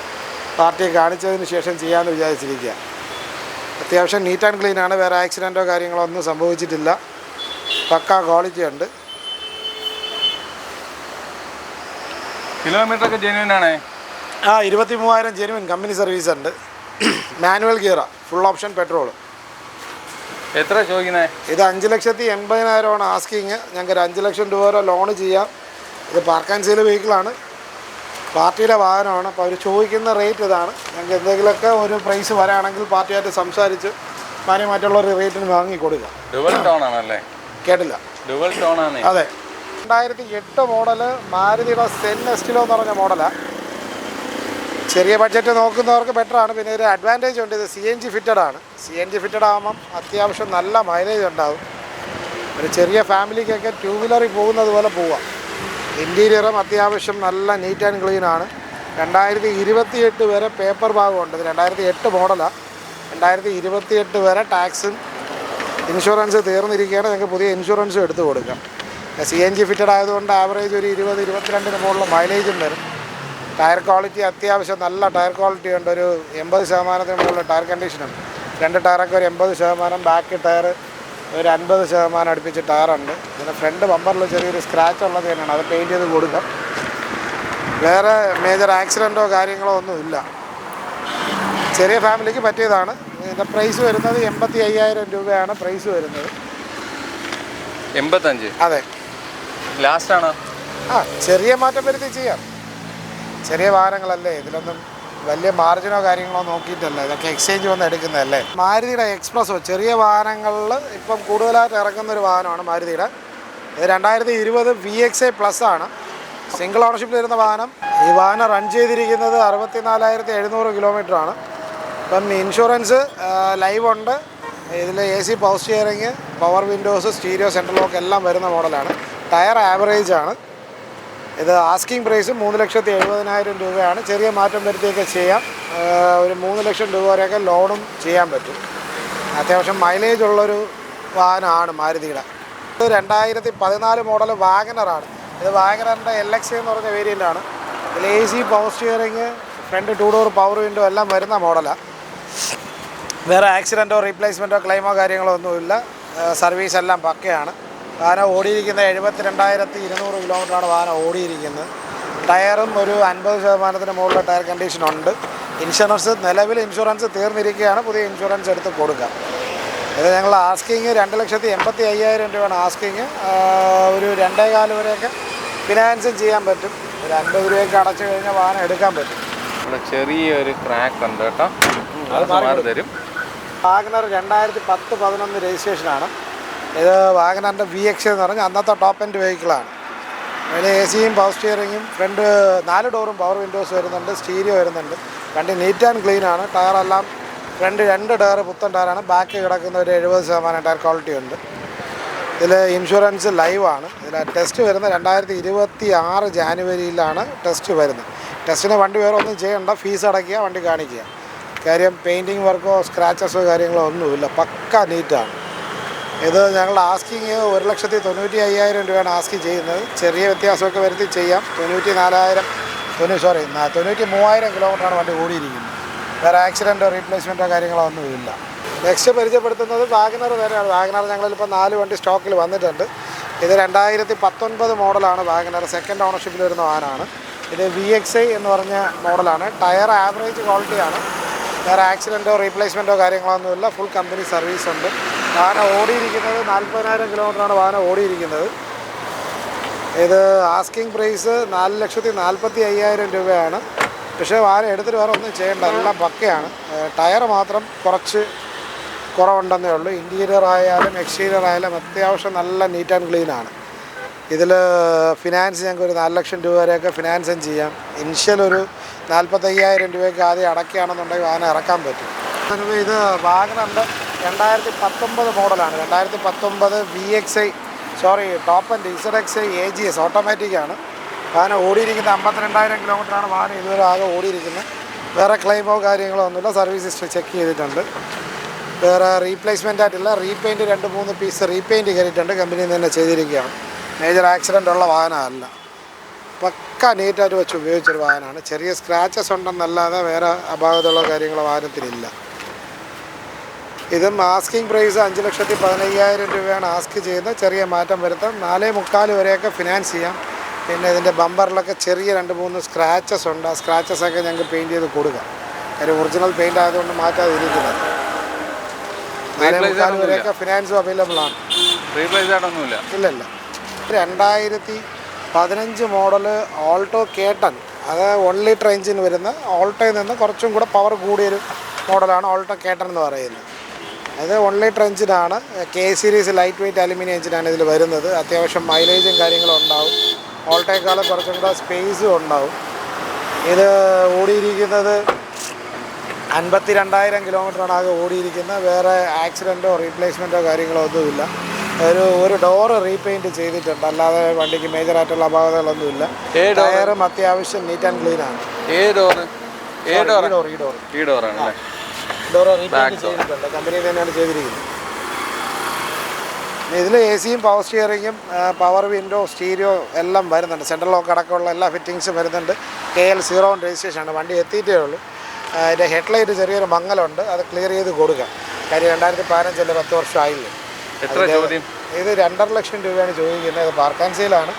പാർട്ടിയെ കാണിച്ചതിന് ശേഷം ചെയ്യാമെന്ന് വിചാരിച്ചിരിക്കുക. അത്യാവശ്യം നീറ്റ് ആൻഡ് ക്ലീൻ ആണ്. വേറെ ആക്സിഡൻറ്റോ കാര്യങ്ങളോ ഒന്നും സംഭവിച്ചിട്ടില്ല. പക്കാ ക്വാളിറ്റി ഉണ്ട്. കിലോമീറ്ററൊക്കെ ജെന്യൂൻ ആണേ? 23,000 ജെന്യൂൻ കമ്പനി സർവീസ് ഉണ്ട്. മാനുവൽ ഗിയറാണ്. Full option petrol. എത്ര ചോദിക്കുന്നത്? ഇത് 5,80,000 ആസ്കിങ്. ഞങ്ങൾക്ക് 5 ലക്ഷം രൂപ വരെ ലോൺ ചെയ്യാം. ഇത് പാർക്ക് ആൻഡ് സെയിൽ വെഹിക്കിളാണ്. പാർട്ടിയുടെ വാഹനമാണ്. അപ്പോൾ അവർ ചോദിക്കുന്ന റേറ്റ് ഇതാണ്. ഞങ്ങൾക്ക് എന്തെങ്കിലുമൊക്കെ ഒരു പ്രൈസ് വരാണെങ്കിൽ പാർട്ടിയായിട്ട് സംസാരിച്ച് മാന്യമായിട്ടുള്ള ഒരു റേറ്റിന് വാങ്ങി കൊടുക്കുക. ഡുവൽ ടോൺ ആണല്ലേ? കേട്ടില്ല. ഡുവൽ ടോൺ ആണ്. അതെ. 2008 മോഡല് മാരുതിയുടെ സെൻ എസ്റ്റിലോ എന്ന് പറഞ്ഞ മോഡലാണ്. ചെറിയ ബഡ്ജറ്റ് നോക്കുന്നവർക്ക് ബെറ്ററാണ്. പിന്നെ ഒരു അഡ്വാൻറ്റേജ് ഉണ്ട്. ഇത് CNG ഫിറ്റഡ് ആണ്. CNG ഫിറ്റഡ് ആകുമ്പം അത്യാവശ്യം നല്ല മൈലേജ് ഉണ്ടാകും. ഒരു ചെറിയ ഫാമിലിക്കൊക്കെ 2 വീലറിൽ പോകുന്നത് പോലെ പോവാം. ഇൻറ്റീരിയറും അത്യാവശ്യം നല്ല നീറ്റ് ആൻഡ് ക്ലീൻ ആണ്. 2028 വരെ പേപ്പർ ഭാഗമുണ്ട്. ഇത് 2008 മോഡലാണ്. 2028 വരെ ടാക്സും ഇൻഷുറൻസ് തീർന്നിരിക്കുകയാണ്. ഞങ്ങൾക്ക് പുതിയ ഇൻഷുറൻസും എടുത്തു കൊടുക്കാം. CNG ഫിറ്റഡ് ആയതുകൊണ്ട് ആവറേജ് ഒരു 20-22 മുകളിൽ മൈലേജും വരും. ടയർ ക്വാളിറ്റി അത്യാവശ്യം നല്ല ടയർ ക്വാളിറ്റി ഉണ്ട്. ഒരു 80% മുകളിൽ ടയർ കണ്ടീഷനുണ്ട്. 2 ടയറൊക്കെ ഒരു 80%, ബാക്ക് ടയർ ഒരു 50% അടുപ്പിച്ച് ടയറുണ്ട്. പിന്നെ ഫ്രണ്ട് ബമ്പറിൽ ചെറിയൊരു സ്ക്രാച്ച് ഉള്ളത് തന്നെയാണ്. അത് പെയിൻറ്റ് ചെയ്ത് കൊടുക്കാം. വേറെ മേജർ ആക്സിഡൻറ്റോ കാര്യങ്ങളോ ഒന്നും ഇല്ല. ചെറിയ ഫാമിലിക്ക് പറ്റിയതാണ്. ഇതിൻ്റെ പ്രൈസ് വരുന്നത് 85,000 രൂപയാണ് പ്രൈസ് വരുന്നത്. 85? അതെ. ലാസ്റ്റാണോ? ചെറിയ മാറ്റം വരുത്തി ചെയ്യാം. ചെറിയ വാഹനങ്ങളല്ലേ, ഇതിലൊന്നും വലിയ മാർജിനോ കാര്യങ്ങളോ നോക്കിയിട്ടല്ല. ഇതൊക്കെ എക്സ്ചേഞ്ച് വന്ന് എടുക്കുന്നതല്ലേ. മാരുതിയുടെ എക്സ്പ്രസോ ചെറിയ വാഹനങ്ങളിൽ ഇപ്പം കൂടുതലായിട്ട് ഇറങ്ങുന്നൊരു വാഹനമാണ് മാരുതിയുടെ. ഇത് 2020 VXi+ ആണ്. സിംഗിൾ ഓണർഷിപ്പിൽ വരുന്ന വാഹനം. ഈ വാഹനം റൺ ചെയ്തിരിക്കുന്നത് 64,700 കിലോമീറ്ററാണ്. ഇപ്പം ഇൻഷുറൻസ് ലൈവ് ഉണ്ട്. ഇതിൽ AC power steering, power Windows, stereo, central lock എല്ലാം വരുന്ന മോഡലാണ്. ടയർ ആവറേജ് ആണ്. ഇത് ആസ്കിങ് പ്രൈസ് 3,70,000 രൂപയാണ്. ചെറിയ മാറ്റം വരുത്തിയൊക്കെ ചെയ്യാം. ഒരു 3 ലക്ഷം രൂപ വരെയൊക്കെ ലോണും ചെയ്യാൻ പറ്റും. അത്യാവശ്യം മൈലേജ് ഉള്ളൊരു വാഹനമാണ് മാരുതിയുടെ. ഇത് 2014 മോഡൽ വാഗനറാണ്. ഇത് വാഗനറിൻ്റെ LX എന്ന് പറഞ്ഞ വേരിയൻ്റാണ്. ഇതിൽ AC power steering, front 2 door power window എല്ലാം വരുന്ന മോഡലാണ്. വേറെ ആക്സിഡൻറ്റോ റീപ്ലേസ്മെൻറ്റോ ക്ലെയിമോ കാര്യങ്ങളോ ഒന്നുമില്ല. സർവീസ് എല്ലാം പക്കയാണ്. വാഹനം ഓടിയിരിക്കുന്നത് 72,200 കിലോമീറ്ററാണ് വാഹനം ഓടിയിരിക്കുന്നത്. ടയറും ഒരു 50% മുകളിൽ ടയർ കണ്ടീഷനുണ്ട്. ഇൻഷുറൻസ് നിലവിൽ ഇൻഷുറൻസ് തീർന്നിരിക്കുകയാണ്. പുതിയ ഇൻഷുറൻസ് എടുത്ത് കൊടുക്കാം. ഇത് ഞങ്ങൾ ആസ്കിങ് 2,80,000 രൂപയാണ് ആസ്കിങ്. ഒരു 2.25 വരെയൊക്കെ ഫിനാൻസും ചെയ്യാൻ പറ്റും. ഒരു 50 രൂപയൊക്കെ അടച്ചു കഴിഞ്ഞാൽ വാഹനം എടുക്കാൻ പറ്റും. ചെറിയൊരു ക്രാക്ക് ഉണ്ട് കേട്ടോ, അത് മാറി തരും. വാഗനർ 2010-11 രജിസ്ട്രേഷനാണ്. ഇത് വാഗനറിൻ്റെ VXi എന്ന് പറഞ്ഞാൽ അന്നത്തെ ടോപ്പ് എൻഡ് വെഹിക്കിളാണ്. അതിൽ ACയും പവർ സ്റ്റിയറിങ്ങും, ഫ്രണ്ട് 4 ഡോറും പവർ വിൻഡോസ് വരുന്നുണ്ട്, സ്റ്റീരിയോ വരുന്നുണ്ട്. വണ്ടി നീറ്റ് ആൻഡ് ക്ലീൻ ആണ്. ടയറെല്ലാം ഫ്രണ്ട് 2 ടയർ പുത്തൻ ടയറാണ്. ബാക്ക് കിടക്കുന്ന ഒരു 70% ടയർ ക്വാളിറ്റി ഉണ്ട്. ഇതിൽ ഇൻഷുറൻസ് ലൈവാണ്. ഇതിൽ ടെസ്റ്റ് വരുന്നത് 2026 ജാനുവരിയിലാണ് ടെസ്റ്റ് വരുന്നത്. ടെസ്റ്റിന് വണ്ടി വേറെ ഒന്നും ചെയ്യണ്ട, ഫീസ് അടയ്ക്കുക, വണ്ടി കാണിക്കുക. കാര്യം പെയിൻറ്റിങ് വർക്കോ സ്ക്രാച്ചസോ കാര്യങ്ങളോ ഒന്നുമില്ല, പക്ക നീറ്റാണ്. ഇത് ഞങ്ങൾ ആസ്കിങ് 1,95,000 രൂപയാണ് ആസ്കി ചെയ്യുന്നത്. ചെറിയ വ്യത്യാസമൊക്കെ വരുത്തി ചെയ്യാം. 93,000 കിലോമീറ്ററാണ് വണ്ടി ഓടിയിരിക്കുന്നത്. വേറെ ആക്സിഡൻറ്റോ റീപ്ലേസ്മെൻറ്റോ കാര്യങ്ങളോ ഒന്നുമില്ല. നെക്സ്റ്റ് പരിചയപ്പെടുത്തുന്നത് വാഗനർ തന്നെയാണ്. വാഗനർ ഞങ്ങളിപ്പോൾ 4 വണ്ടി സ്റ്റോക്കിൽ വന്നിട്ടുണ്ട്. ഇത് 2019 മോഡലാണ് വാഗനർ. സെക്കൻഡ് ഓണർഷിപ്പിൽ വരുന്ന വാഹനമാണ്. ഇത് VXI എന്ന് പറഞ്ഞ മോഡലാണ്. ടയർ ആവറേജ് ക്വാളിറ്റിയാണ്. വേറെ ആക്സിഡൻറ്റോ റീപ്ലേസ്മെൻറ്റോ കാര്യങ്ങളോ ഒന്നുമില്ല. ഫുൾ കമ്പനി സർവീസ് ഉണ്ട്. വാഹനം ഓടിയിരിക്കുന്നത് 40,000 കിലോമീറ്ററാണ് വാഹനം ഓടിയിരിക്കുന്നത്. ഇത് ആസ്കിങ് പ്രൈസ് 4,45,000 രൂപയാണ്. പക്ഷേ വാഹനം എടുത്തിട്ട് വേറെ ഒന്നും ചെയ്യേണ്ട, എല്ലാം പക്കയാണ്. ടയർ മാത്രം കുറച്ച് കുറവുണ്ടെന്നേ ഉള്ളൂ. ഇൻറ്റീരിയർ ആയാലും എക്സ്റ്റീരിയർ ആയാലും അത്യാവശ്യം നല്ല നീറ്റ് ആൻഡ് ക്ലീനാണ്. ഇതിൽ ഫിനാൻസ് ഞങ്ങൾക്ക് ഒരു 4 ലക്ഷം രൂപ വരെയൊക്കെ ഫിനാൻസും ചെയ്യാം. ഇനിഷ്യൽ ഒരു 45,000 രൂപയ്ക്ക് ആദ്യം അടയ്ക്കുകയാണെന്നുണ്ടെങ്കിൽ വാഹനം ഇറക്കാൻ പറ്റും. ഇത് വാഗനറിൻ്റെ 2019 മോഡലാണ്. 2019 VXI top and ZXi AGS ഓട്ടോമാറ്റിക്കാണ്. വാഹനം ഓടിയിരിക്കുന്നത് 52,000 കിലോമീറ്ററാണ് വാഹനം ഇതുവരെ ആകെ ഓടിയിരിക്കുന്നത്. വേറെ ക്ലെയിമോ കാര്യങ്ങളോ ഒന്നുമില്ല. സർവീസ് ഹിസ്റ്ററി ചെക്ക് ചെയ്തിട്ടുണ്ട്. വേറെ റീപ്ലേസ്മെൻ്റ് ആയിട്ടില്ല. റീപെയിൻറ്റ് 2-3 പീസ് റീപെയിൻറ്റ് കയറിയിട്ടുണ്ട്. കമ്പനിയിൽ നിന്ന് തന്നെ ചെയ്തിരിക്കുകയാണ്. മേജർ ആക്സിഡൻ്റ് ഉള്ള വാഹനമല്ല, പക്ക നീറ്റായിട്ട് വെച്ച് ഉപയോഗിച്ചൊരു വാഹനമാണ്. ചെറിയ സ്ക്രാച്ചസ് ഉണ്ടെന്നല്ലാതെ വേറെ അപാകതയുള്ള കാര്യങ്ങളോ വാഹനത്തിനില്ല. ഇതും ആസ്കിങ് പ്രൈസ് 5,15,000 രൂപയാണ് ആസ്ക് ചെയ്യുന്നത്. ചെറിയ മാറ്റം വരുത്താം. 4.25 വരെയൊക്കെ ഫിനാൻസ് ചെയ്യാം. പിന്നെ ഇതിൻ്റെ ബമ്പറിലൊക്കെ ചെറിയ 2-3 സ്ക്രാച്ചസ് ഉണ്ട്. ആ സ്ക്രാച്ചസൊക്കെ ഞങ്ങൾക്ക് പെയിൻറ്റ് ചെയ്ത് കൊടുക്കാം. കാര്യം ഒറിജിനൽ പെയിൻ്റ് ആയതുകൊണ്ട് മാറ്റാതിരിക്കുന്നത്. 4.25 വരെയൊക്കെ ഫിനാൻസും അവൈലബിൾ ആണ്. ഇല്ലല്ല. 2015 മോഡൽ ഓൾട്ടോ K10, അത് 1 ലിറ്റർ എഞ്ചിൻ വരുന്ന ഓൾട്ടോയിൽ നിന്ന് കുറച്ചും കൂടെ പവർ കൂടിയൊരു മോഡലാണ് ഓൾട്ടോ K10 എന്ന് പറയുന്നത്. അത് 1 ലിറ്റർ എഞ്ചിനാണ്. K series light weight aluminium എഞ്ചിനാണ് ഇതിൽ വരുന്നത്. അത്യാവശ്യം മൈലേജും കാര്യങ്ങളും ഉണ്ടാവും. ഓൾട്ടോയേക്കാളും കുറച്ചും കൂടെ സ്പേസും ഉണ്ടാവും. ഇത് ഓടിയിരിക്കുന്നത് 52,000 കിലോമീറ്ററാണ് ആകെ ഓടിയിരിക്കുന്നത്. വേറെ ആക്സിഡൻറ്റോ റീപ്ലേസ്മെൻറ്റോ കാര്യങ്ങളോ ഒന്നുമില്ല. ഒരു ഡോറ് റീപെയിൻറ്റ് ചെയ്തിട്ടുണ്ട്. അല്ലാതെ വണ്ടിക്ക് മേജറായിട്ടുള്ള അപാകതകളൊന്നുമില്ല. ടയറും അത്യാവശ്യം നീറ്റ് ആൻഡ് ക്ലീൻ ആണ്. ഡോറ് റീപെയിൻറ്റ് ചെയ്തിട്ടുണ്ട്. കമ്പനിയിൽ തന്നെയാണ് ചെയ്തിരിക്കുന്നത്. ഇതിൽ AC-യും പവർ സ്റ്റിയറിങ്ങും പവർ വിൻഡോ സ്റ്റീരിയോ എല്ലാം വരുന്നുണ്ട്. സെൻട്രൽ ലോക്ക് അടക്കമുള്ള എല്ലാ ഫിറ്റിങ്സും വരുന്നുണ്ട്. KL01 രജിസ്ട്രേഷനാണ്. വണ്ടി എത്തിയിട്ടേ ഉള്ളൂ. അതിൻ്റെ ഹെഡ്ലൈറ്റ് ചെറിയൊരു മങ്ങലുണ്ട്. അത് ക്ലിയർ ചെയ്ത് കൊടുക്കാം. കാര്യം 2015 10 വർഷം ആയില്ലേ. ഇത് 2.5 ലക്ഷം രൂപയാണ് ചോദിക്കുന്നത്. ഇത് പാർക്ക് ആൻഡ് സെയിലാണ്.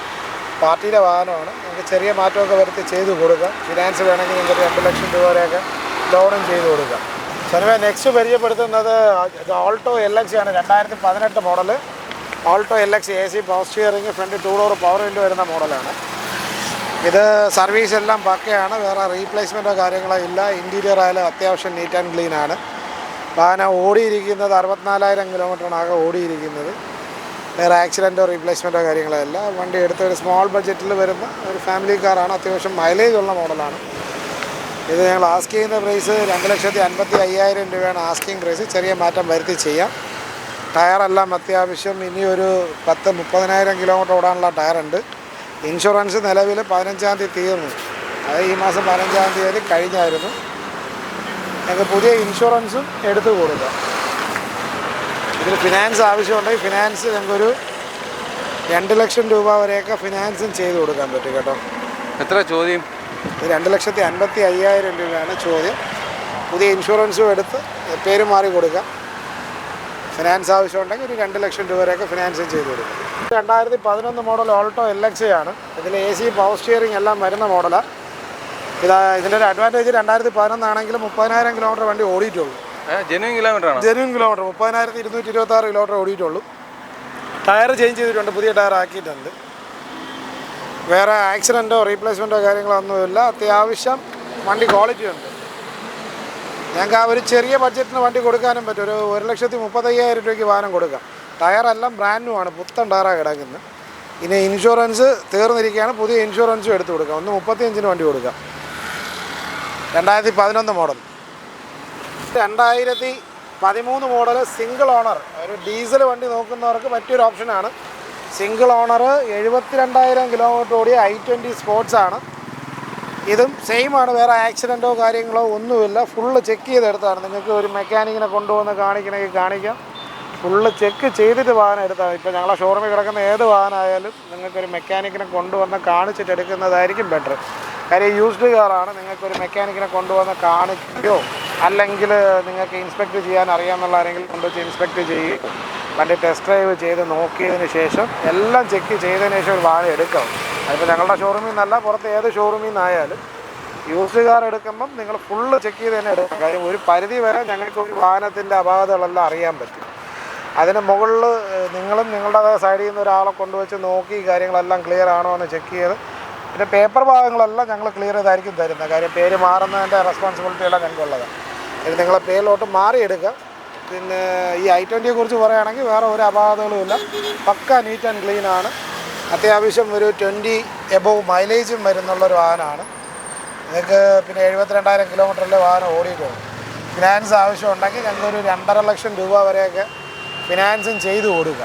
പാർട്ടിയുടെ വാഹനമാണ്. നമുക്ക് ചെറിയ മാറ്റമൊക്കെ വരുത്തി ചെയ്ത് കൊടുക്കാം. ഫിനാൻസ് വേണമെങ്കിൽ നിങ്ങൾക്ക് 2 ലക്ഷം രൂപ വരെയൊക്കെ ലോണും ചെയ്ത് കൊടുക്കാം. സനുവേ നെക്സ്റ്റ് പരിചയപ്പെടുത്തുന്നത് ഓൾട്ടോ LX ആണ്. 2018 model Alto LX AC power steering front 2 door power window വരുന്ന മോഡലാണ്. ഇത് സർവീസ് എല്ലാം പക്കയാണ്. വേറെ റീപ്ലേസ്മെൻറ്റോ കാര്യങ്ങളോ ഇല്ല. ഇൻറ്റീരിയർ ആയാലും അത്യാവശ്യം നീറ്റ് ആൻഡ് ക്ലീൻ ആണ്. വാഹനം ഓടിയിരിക്കുന്നത് 64,000 കിലോമീറ്ററാണ് ആകെ ഓടിയിരിക്കുന്നത്. വേറെ ആക്സിഡൻറ്റോ റീപ്ലേസ്മെൻറ്റോ കാര്യങ്ങളോ ഇല്ല. വണ്ടി എടുത്ത ഒരു സ്മോൾ ബഡ്ജറ്റിൽ വരുന്ന ഒരു ഫാമിലി കാറാണ്. അത്യാവശ്യം മൈലേജ് ഉള്ള മോഡലാണ്. ഇത് ഞങ്ങൾ ആസ്ക് ചെയ്യുന്ന പ്രൈസ് 2,55,000 രൂപയാണ് ആസ്കിങ് പ്രൈസ്. ചെറിയ മാറ്റം വരുത്തി ചെയ്യാം. ടയറെല്ലാം അത്യാവശ്യം ഇനി ഒരു 10-30,000 കിലോമീറ്റർ ഓടാനുള്ള ടയറുണ്ട്. ഇൻഷുറൻസ് നിലവിൽ 15-ാം തീയതി തീർന്നു. അത് ഈ മാസം 15-ാം തീയതി കഴിഞ്ഞായിരുന്നു. ഞങ്ങൾക്ക് പുതിയ ഇൻഷുറൻസും എടുത്തു കൊടുക്കാം. ഇതിൽ ഫിനാൻസ് ആവശ്യമുണ്ടെങ്കിൽ ഫിനാൻസ് ഞങ്ങൾക്കൊരു 2 ലക്ഷം രൂപ വരെയൊക്കെ ഫിനാൻസും ചെയ്ത് കൊടുക്കാൻ പറ്റും കേട്ടോ. എത്ര ചോദ്യം? ഇത് 2,55,000 രൂപയാണ് ചോദ്യം. പുതിയ ഇൻഷുറൻസും എടുത്ത് പേര് മാറി കൊടുക്കാം. ഫിനാൻസ് ആവശ്യമുണ്ടെങ്കിൽ ഒരു 2 ലക്ഷം രൂപ വരെയൊക്കെ ഫിനാൻസും ചെയ്ത് കൊടുക്കും. 2011 മോഡൽ ഓൾട്ടോ LX ആണ്. ഇതിൽ AC പവർ സ്റ്റിയറിംഗ് എല്ലാം വരുന്ന മോഡലാണ്. ഇതിൻ്റെ ഒരു അഡ്വാൻറ്റേജ് 2011 ആണെങ്കിലും 30,000 കിലോമീറ്റർ വണ്ടി ഓടിയിട്ടുള്ളൂ. ജെന്യൂൻ കിലോമീറ്റർ 30,226 കിലോമീറ്റർ ഓടിയിട്ടുള്ളൂ. ടയർ ചേഞ്ച് ചെയ്തിട്ടുണ്ട്. പുതിയ ടയർ ആക്കിയിട്ടുണ്ട്. വേറെ ആക്സിഡൻറ്റോ റീപ്ലേസ്മെൻറ്റോ കാര്യങ്ങളോ ഒന്നുമില്ല. അത്യാവശ്യം വണ്ടി ക്വാളിറ്റി ഉണ്ട്. ഞങ്ങൾക്ക് ആ ഒരു ചെറിയ ബഡ്ജറ്റിന് വണ്ടി കൊടുക്കാനും പറ്റും. ഒരു 1,35,000 രൂപയ്ക്ക് വാഹനം കൊടുക്കാം. ടയറെല്ലാം ബ്രാൻഡ് ന്യൂ ആണ്. പുത്തൻ ടയറാണ് കിടക്കുന്നത്. ഇനി ഇൻഷുറൻസ് തീർന്നിരിക്കുകയാണ്. പുതിയ ഇൻഷുറൻസും എടുത്ത് കൊടുക്കാം. 35-ന് വണ്ടി കൊടുക്കാം. 2011 മോഡൽ. 13 മോഡൽ സിംഗിൾ ഓണർ, ഒരു ഡീസൽ വണ്ടി നോക്കുന്നവർക്ക് പറ്റിയൊരു ഓപ്ഷനാണ്. സിംഗിൾ ഓണർ 72,000 കിലോമീറ്റർ ഓടിയ i20 സ്പോർട്സ് ആണ്. ഇതും സെയിം ആണ്, വേറെ ആക്സിഡൻറ്റോ കാര്യങ്ങളോ ഒന്നുമില്ല. ഫുള്ള് ചെക്ക് ചെയ്തെടുത്താണ്. നിങ്ങൾക്ക് ഒരു മെക്കാനിക്കിനെ കൊണ്ടുവന്ന് കാണിക്കണമെങ്കിൽ കാണിക്കാം. ഫുള്ള് ചെക്ക് ചെയ്തിട്ട് വാഹനം എടുത്താണ്. ഇപ്പോൾ ഞങ്ങളെ ഷോറൂമിൽ കിടക്കുന്ന ഏത് വാഹനമായാലും നിങ്ങൾക്കൊരു മെക്കാനിക്കിനെ കൊണ്ടുവന്ന് കാണിച്ചിട്ട് എടുക്കുന്നതായിരിക്കും ബെറ്റർ. കാര്യം യൂസ്ഡ് കാറാണ്. നിങ്ങൾക്കൊരു മെക്കാനിക്കിനെ കൊണ്ടുവന്ന് കാണിക്കുകയോ അല്ലെങ്കിൽ നിങ്ങൾക്ക് ഇൻസ്പെക്ട് ചെയ്യാൻ അറിയാമെന്നുള്ള ആരെങ്കിലും കൊണ്ടുവച്ച് ഇൻസ്പെക്ട് ചെയ്യുകയോ വണ്ടി ടെസ്റ്റ് ഡ്രൈവ് ചെയ്ത് നോക്കിയതിന് ശേഷം എല്ലാം ചെക്ക് ചെയ്തതിന് ശേഷം ഒരു വാഹനം എടുക്കണം. അതിപ്പോൾ ഞങ്ങളുടെ ഷോറൂമിൽ നിന്നല്ല, പുറത്ത് ഏത് ഷോറൂമിൽ നിന്നായാലും യൂസ്ഡ് കാർ എടുക്കുമ്പം നിങ്ങൾ ഫുള്ള് ചെക്ക് ചെയ്ത് തന്നെ എടുക്കണം. കാര്യം ഒരു പരിധി വരെ ഞങ്ങൾക്ക് ഒരു വാഹനത്തിൻ്റെ അപാകതകളെല്ലാം അറിയാൻ പറ്റും. അതിന് മുകളിൽ നിങ്ങളും നിങ്ങളുടെ സൈഡിൽ നിന്ന് ഒരാളെ കൊണ്ടുവച്ച് നോക്കി കാര്യങ്ങളെല്ലാം ക്ലിയർ ആണോ എന്ന് ചെക്ക് ചെയ്ത്, പിന്നെ പേപ്പർ ഭാഗങ്ങളെല്ലാം ഞങ്ങൾ ക്ലിയർ ചെയ്തായിരിക്കും തരുന്നത്. കാര്യം പേര് മാറുന്നതിൻ്റെ റെസ്പോൺസിബിലിറ്റിയെല്ലാം ഞങ്ങൾക്കുള്ളതാണ്. ഇത് നിങ്ങളെ പേരിലോട്ട് മാറിയെടുക്കുക. പിന്നെ ഈ i20യെ കുറിച്ച് പറയുകയാണെങ്കിൽ വേറെ ഒരു അപാകതകളും ഇല്ല. പക്ക നീറ്റ് ആൻഡ് ക്ലീൻ ആണ്. അത്യാവശ്യം ഒരു 20 എബോവ് മൈലേജും വരുന്നുള്ളൊരു വാഹനമാണ്. നിങ്ങൾക്ക് പിന്നെ 72,000 കിലോമീറ്ററിലെ വാഹനം ഓടിയിട്ടുള്ളൂ. ഫിനാൻസ് ആവശ്യമുണ്ടെങ്കിൽ ഞങ്ങളൊരു 2.5 ലക്ഷം രൂപ വരെയൊക്കെ ഫിനാൻസും ചെയ്ത് കൊടുക്കുക.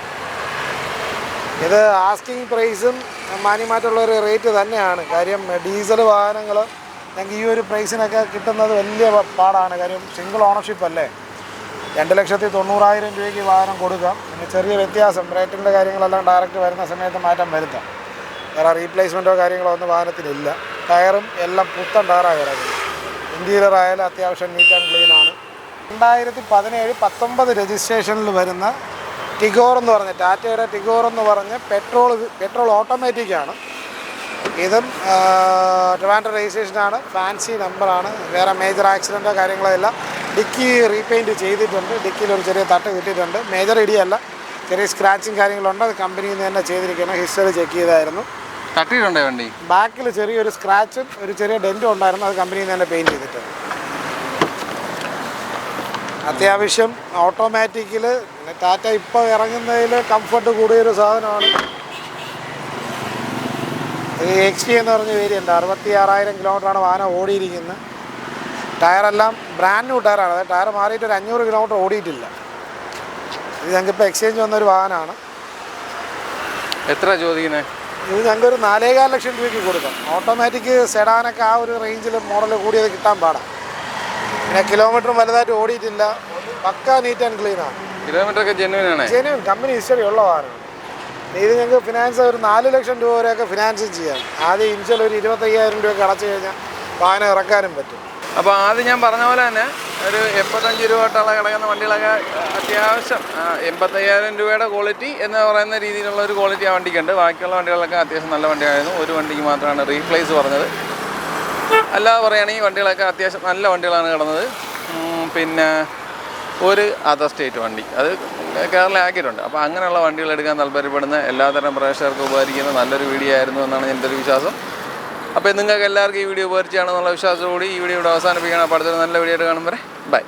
ഇത് ആസ്കിങ് പ്രൈസും മാന്യമായിട്ടുള്ളൊരു റേറ്റ് തന്നെയാണ്. കാര്യം ഡീസൽ വാഹനങ്ങൾ ഞങ്ങൾക്ക് ഈ ഒരു പ്രൈസിനൊക്കെ കിട്ടുന്നത് വലിയ പാടാണ്. കാര്യം സിംഗിൾ ഓണർഷിപ്പ് അല്ലേ. 2,90,000 രൂപയ്ക്ക് വാഹനം കൊടുക്കാം. പിന്നെ ചെറിയ വ്യത്യാസം റേറ്റിൻ്റെ കാര്യങ്ങളെല്ലാം ഡയറക്റ്റ് വരുന്ന സമയത്ത് മാറ്റം വരുത്താം. വേറെ റീപ്ലേസ്മെൻറ്റോ കാര്യങ്ങളോ ഒന്നും വാഹനത്തിനില്ല. ടയറും എല്ലാം പുത്തൻ ടയറാണ് കിടക്കുന്നത്. ഇൻറ്റീരിയർ ആയാലും അത്യാവശ്യം നീറ്റ് ആൻഡ് ക്ലീൻ ആണ്. 2017-19 രജിസ്ട്രേഷനിൽ വരുന്ന ടിഗോർ എന്ന് പറഞ്ഞ ടാറ്റയുടെ ടിഗോർ എന്ന് പറഞ്ഞ് പെട്രോൾ ഓട്ടോമാറ്റിക്കാണ്. ഇതും ട്രിവാൻഡ്രം രജിസ്ട്രേഷനാണ്. ഫാൻസി നമ്പറാണ്. വേറെ മേജർ ആക്സിഡൻറ്റോ കാര്യങ്ങളോ ഇല്ല. ഡിക്കി റീപെയിൻറ്റ് ചെയ്തിട്ടുണ്ട്. ഡിക്കിയിൽ ഒരു ചെറിയ തട്ട് കിട്ടിയിട്ടുണ്ട്. മേജർ ഇടിയല്ല, ചെറിയ സ്ക്രാച്ചിങ് കാര്യങ്ങളുണ്ട്. അത് കമ്പനിയിൽ നിന്ന് തന്നെ ചെയ്തിരിക്കണം. ഹിസ്റ്ററി ചെക്ക് ചെയ്തായിരുന്നു. തട്ടിയിട്ടുണ്ടോ വണ്ടി? ബാക്കിൽ ചെറിയൊരു സ്ക്രാച്ചും ഒരു ചെറിയ ഡെൻറ്റും ഉണ്ടായിരുന്നു. അത് കമ്പനിയിൽ നിന്ന് തന്നെ പെയിൻറ്റ് ചെയ്തിട്ടുണ്ട്. അത്യാവശ്യം ഓട്ടോമാറ്റിക്കിൽ ടാറ്റ ഇപ്പോൾ ഇറങ്ങുന്നതിൽ കംഫർട്ട് കൂടിയൊരു സാധനമാണ്. XT എന്ന് പറഞ്ഞ വേരിയൻ്റ് 66,000 കിലോമീറ്ററാണ് വാഹനം ഓടിയിരിക്കുന്നത്. ടയറെല്ലാം ബ്രാൻഡ് ന്യൂ ടയറാണ്. അതായത് ടയർ മാറിയിട്ട് ഒരു 500 കിലോമീറ്റർ ഓടിയിട്ടില്ല. ഇത് ഞങ്ങൾക്കിപ്പോൾ എക്സ്ചേഞ്ച് വന്നൊരു വാഹനമാണ്. എത്ര ചോദിക്കുന്നത്? ഇത് ഞങ്ങൾക്കൊരു 4.25 ലക്ഷം രൂപയ്ക്ക് കൊടുക്കാം. ഓട്ടോമാറ്റിക് സെഡാനൊക്കെ ആ ഒരു റേഞ്ചിൽ മോഡൽ കൂടിയത് കിട്ടാൻ പാടാം. പിന്നെ കിലോമീറ്ററും വലുതായിട്ട് ഓടിയിട്ടില്ല. പക്ക നീറ്റ് ആൻഡ് ക്ലീൻ ആണ്. കിലോമീറ്ററൊക്കെ ജെന്യൂൻ കമ്പനി ഹിസ്റ്ററി ഉള്ള വാഹനമാണ്. ഇത് ഞങ്ങൾക്ക് ഫിനാൻസ് ഒരു 4 ലക്ഷം രൂപ വരെയൊക്കെ ഫിനാൻസും ചെയ്യാം. ആദ്യം ഇനിഷ്യൽ ഒരു 25,000 രൂപയൊക്കെ അടച്ചു കഴിഞ്ഞാൽ വാഹനം ഇറക്കാനും പറ്റും. അപ്പോൾ ആദ്യം ഞാൻ പറഞ്ഞ പോലെ തന്നെ ഒരു 75 രൂപ തൊട്ടുള്ള കിടക്കുന്ന വണ്ടികളൊക്കെ അത്യാവശ്യം 85,000 രൂപയുടെ ക്വാളിറ്റി എന്ന് പറയുന്ന രീതിയിലുള്ള ഒരു ക്വാളിറ്റി ആ വണ്ടിക്കുണ്ട്. ബാക്കിയുള്ള വണ്ടികളൊക്കെ അത്യാവശ്യം നല്ല വണ്ടിയായിരുന്നു. ഒരു വണ്ടിക്ക് മാത്രമാണ് റീപ്ലേസ് പറഞ്ഞത്. അല്ലാതെ പറയുകയാണെങ്കിൽ വണ്ടികളൊക്കെ അത്യാവശ്യം നല്ല വണ്ടികളാണ് കിടന്നത്. പിന്നെ ഒരു അതർ സ്റ്റേറ്റ് വണ്ടി അത് കേരളം ആക്കിയിട്ടുണ്ട്. അപ്പോൾ അങ്ങനെയുള്ള വണ്ടികൾ എടുക്കാൻ താല്പര്യപ്പെടുന്ന എല്ലാത്തരം പ്രേക്ഷകർക്ക് ഉപകരിക്കുന്ന നല്ലൊരു വീഡിയോ ആയിരുന്നു എന്നാണ് എൻ്റെ ഒരു വിശ്വാസം. അപ്പോൾ നിങ്ങൾക്ക് എല്ലാവർക്കും ഈ വീഡിയോ ഉപകരിച്ചാണെന്നുള്ള വിശ്വാസത്തോടുകൂടി ഈ വീഡിയോ ഇവിടെ അവസാനിപ്പിക്കണം. അപ്പോൾ അടുത്തൊരു നല്ല വീഡിയോ ആയിട്ട് കാണും വരെ ബൈ.